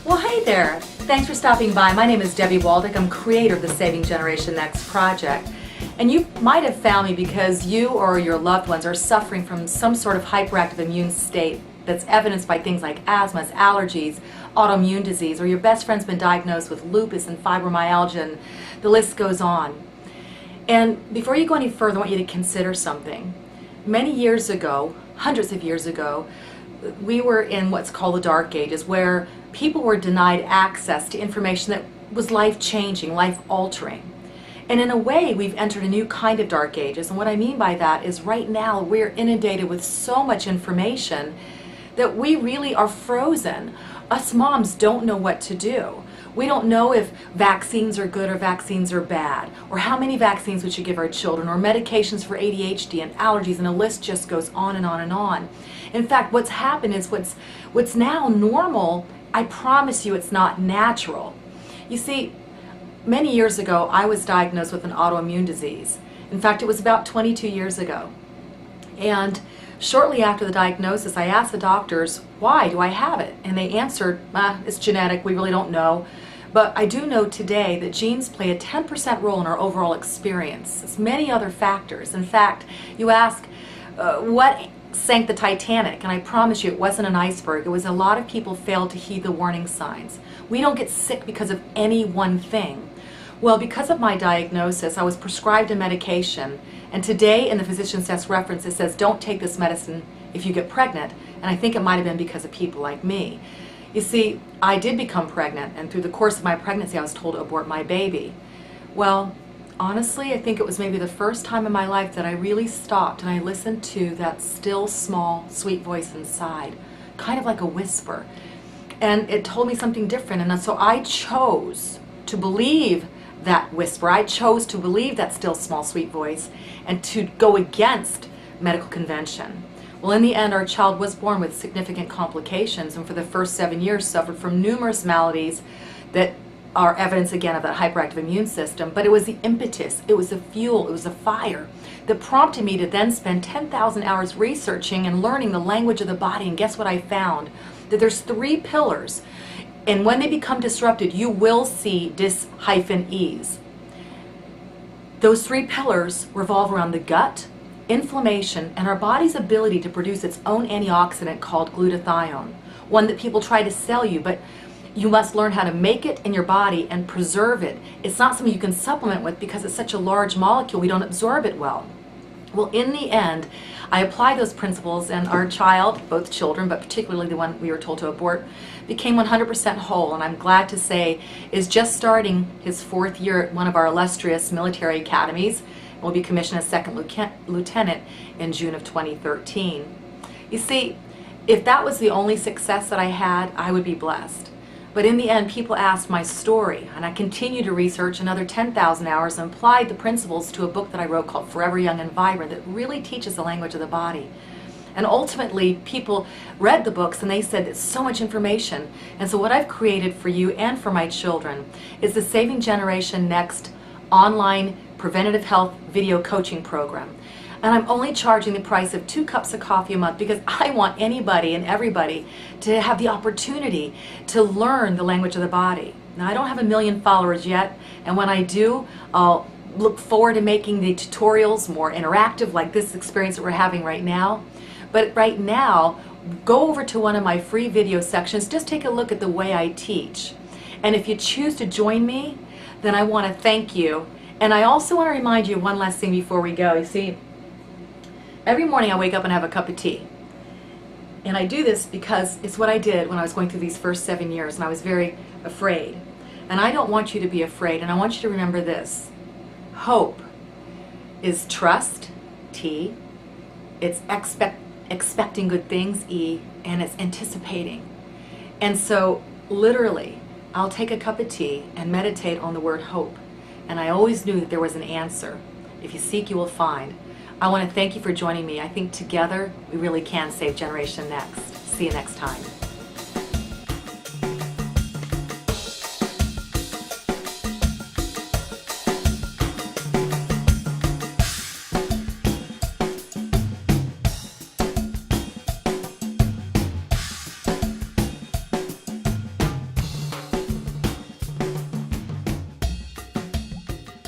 Well, hey there. Thanks for stopping by. My name is Debi Waldeck. I'm creator of the Saving Generation Next project. And you might have found me because you or your loved ones are suffering from some sort of hyperactive immune state that's evidenced by things like asthmas, allergies, autoimmune disease, or your best friend's been diagnosed with lupus and fibromyalgia, and the list goes on. And before you go any further, I want you to consider something. Many years ago, hundreds of years ago, we were in what's called the Dark Ages, where people were denied access to information that was life-changing, life-altering. And in a way, we've entered a new kind of Dark Ages. And what I mean by that is right now we're inundated with so much information that we really are frozen. Us moms don't know what to do. We don't know if vaccines are good or vaccines are bad, or how many vaccines we should give our children, or medications for ADHD and allergies, and the list just goes on and on and on. In fact, what's happened is what's now normal, I promise you it's not natural. You see, many years ago I was diagnosed with an autoimmune disease. In fact, it was about 22 years ago. And shortly after the diagnosis, I asked the doctors, why do I have it? And they answered, it's genetic, we really don't know. But I do know today that genes play a 10% role in our overall experience. There's many other factors. In fact, you ask, what sank the Titanic? And I promise you it wasn't an iceberg. It was a lot of people failed to heed the warning signs. We don't get sick because of any one thing. Well, because of my diagnosis, I was prescribed a medication, and today in the physician's desk reference it says don't take this medicine if you get pregnant, and I think it might have been because of people like me. You see, I did become pregnant, and through the course of my pregnancy I was told to abort my baby. Well, honestly, I think it was maybe the first time in my life that I really stopped and I listened to that still, small, sweet voice inside, kind of like a whisper. And it told me something different, and so I chose to believe that whisper. I chose to believe that still, small, sweet voice and to go against medical convention. Well, in the end, our child was born with significant complications, and for the first 7 years suffered from numerous maladies that are evidence again of that hyperactive immune system. But it was the impetus, it was the fuel, it was the fire that prompted me to then spend 10,000 hours researching and learning the language of the body. And guess what I found? That there's 3 pillars, and when they become disrupted you will see dis-ease. Those 3 pillars revolve around the gut, inflammation, and our body's ability to produce its own antioxidant called glutathione, one that people try to sell you, but you must learn how to make it in your body and preserve it. It's not something you can supplement with because it's such a large molecule, we don't absorb it well. Well, in the end, I applied those principles, and our child, both children, but particularly the one we were told to abort, became 100% whole, and I'm glad to say is just starting his 4th year at one of our illustrious military academies, and will be commissioned as second lieutenant in June of 2013. You see, if that was the only success that I had, I would be blessed. But in the end, people asked my story, and I continued to research another 10,000 hours and applied the principles to a book that I wrote called Forever Young and Vibrant that really teaches the language of the body. And ultimately, people read the books and they said it's so much information. And so what I've created for you and for my children is the Saving Generation Next online preventative health video coaching program. And I'm only charging the price of 2 cups of coffee a month because I want anybody and everybody to have the opportunity to learn the language of the body. Now, I don't have 1 million followers yet, and when I do, I'll look forward to making the tutorials more interactive like this experience that we're having right now. But right now, go over to one of my free video sections, just take a look at the way I teach. And if you choose to join me, then I want to thank you. And I also want to remind you of one last thing before we go. You see, every morning I wake up and have a cup of tea. And I do this because it's what I did when I was going through these first 7 years, and I was very afraid. And I don't want you to be afraid, and I want you to remember this. Hope is trust, T. It's expecting good things, E. And it's anticipating. And so, literally, I'll take a cup of tea and meditate on the word hope. And I always knew that there was an answer. If you seek, you will find. I want to thank you for joining me. I think together we really can save Generation Next. See you next time.